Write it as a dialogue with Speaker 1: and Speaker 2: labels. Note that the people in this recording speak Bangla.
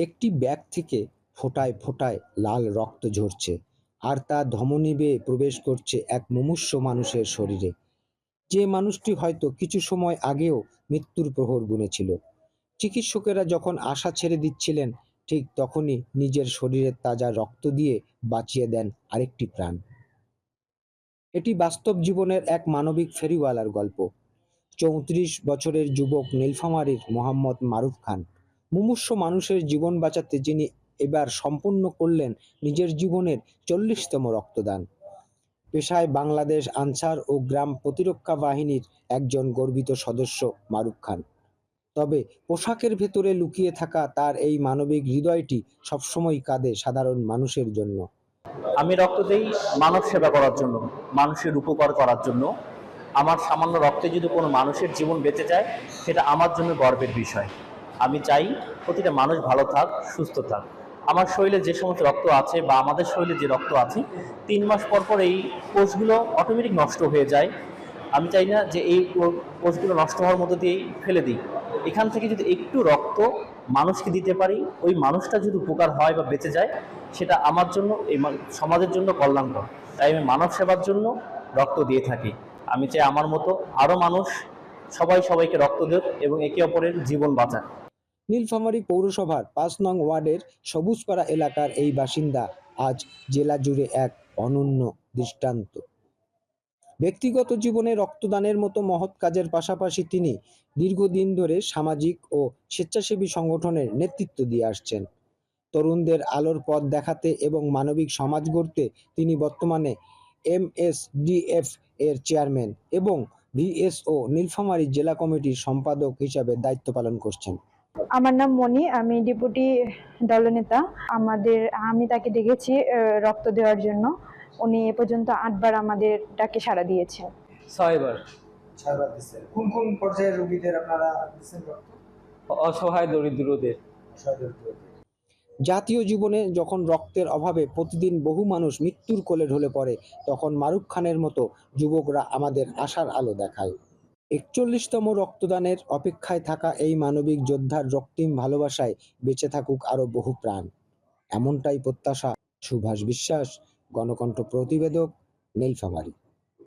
Speaker 1: একটি ব্যাগ থেকে ফোঁটায় ফোঁটায় লাল রক্ত ঝরছে, আর তা ধমনী বেয়ে প্রবেশ করছে এক মুমূর্ষু মানুষের শরীরে, যে মানুষটি হয়তো কিছু সময় আগেও মৃত্যুর প্রহর গুনেছিল। চিকিৎসকেরা যখন আশা ছেড়ে দিচ্ছিলেন, ঠিক তখনই নিজের শরীরের তাজা রক্ত দিয়ে বাঁচিয়ে দেন আরেকটি প্রাণ। এটি বাস্তব জীবনের এক মানবিক ফেরিওয়ালার গল্প। ৩৪ বছরের যুবক নীলফামারীর মোহাম্মদ মারুফ খান, মুমূর্ষু মানুষের জীবন বাঁচাতে যিনি এবার সম্পূর্ণ করলেন নিজের জীবনের ৪০তম রক্তদান। পেশায় বাংলাদেশ আনসার ও গ্রাম প্রতিরক্ষা বাহিনীর একজন গর্বিত সদস্য মারুফ খান। তবে পোশাকের ভেতরে লুকিয়ে থাকা তার এই মানবিক হৃদয়টি সবসময় কাঁদে সাধারণ মানুষের জন্য।
Speaker 2: আমি রক্ত দেই মানব সেবা করার জন্য, মানুষের উপকার করার জন্য। আমার সামান্য রক্তে যদি কোনো মানুষের জীবন বেঁচে যায়, সেটা আমার জন্য গর্বের বিষয়। আমি চাই প্রতিটা মানুষ ভালো থাক, সুস্থ থাক। আমার শরীরে যে সমস্ত রক্ত আছে বা আমাদের শরীরে যে রক্ত আছে, 3 মাস পর পর এই কোষগুলো অটোমেটিক নষ্ট হয়ে যায়। আমি চাই না যে এই কোষগুলো নষ্ট হওয়ার মধ্যে দিয়েই ফেলে দিই। এখান থেকে যদি একটু রক্ত মানুষকে দিতে পারি, ওই মানুষটা যদি উপকার হয় বা বেঁচে যায়, সেটা আমার জন্য এই সমাজের জন্য কল্যাণকর। তাই আমি মানব সেবার জন্য রক্ত দিয়ে থাকি। আমি চাই আমার মতো আরও মানুষ সবাই সবাইকে রক্ত দেক এবং একে অপরের জীবন বাঁচাক।
Speaker 1: নীলফামারী পৌরসভার ৫ নং ওয়ার্ডের সবুজপাড়া এলাকার এই বাসিন্দা আজ জেলা জুড়ে এক অনন্য দৃষ্টান্ত। ব্যক্তিগত জীবনে রক্তদানের মতো মহৎ কাজের পাশাপাশি তিনি দীর্ঘদিন ধরে সামাজিক ও স্বেচ্ছাসেবী সংগঠনের নেতৃত্ব দিয়ে আসছেন। তরুণদের আলোর পথ দেখাতে এবং মানবিক সমাজ গড়তে তিনি বর্তমানে MSDF এর চেয়ারম্যান এবং VSO নীলফামারী জেলা কমিটির সম্পাদক হিসাবে দায়িত্ব পালন করছেন।
Speaker 3: আমার নাম মনি, আমি ডেপুটি দলনেতা। আমি তাকে ডেকেছি রক্ত দেওয়ার জন্য। উনি এ পর্যন্ত 8 বার আমাদের ডাকে সাড়া দিয়েছেন।
Speaker 4: 6 বার।
Speaker 5: 6 বার দিচ্ছেন। কোন কোন পর্যায়ের রোগীদের আপনারা দিচ্ছেন রক্ত?
Speaker 4: অসহায় দরিদ্রদের।
Speaker 1: জাতীয় জীবনে যখন রক্তের অভাবে প্রতিদিন বহু মানুষ মৃত্যুর কোলে ঢলে পড়ে, তখন মারুফ খানের মতো যুবকরা আমাদের আশার আলো দেখায়। ৪১তম রক্তদানের অপেক্ষায় থাকা এই মানবিক যোদ্ধার রক্তিম ভালোবাসায় বেঁচে থাকুক আরো বহু প্রাণ, এমনটাই প্রত্যাশা। সুভাষ বিশ্বাস, গণকণ্ঠ প্রতিবেদক, নীলফামারী।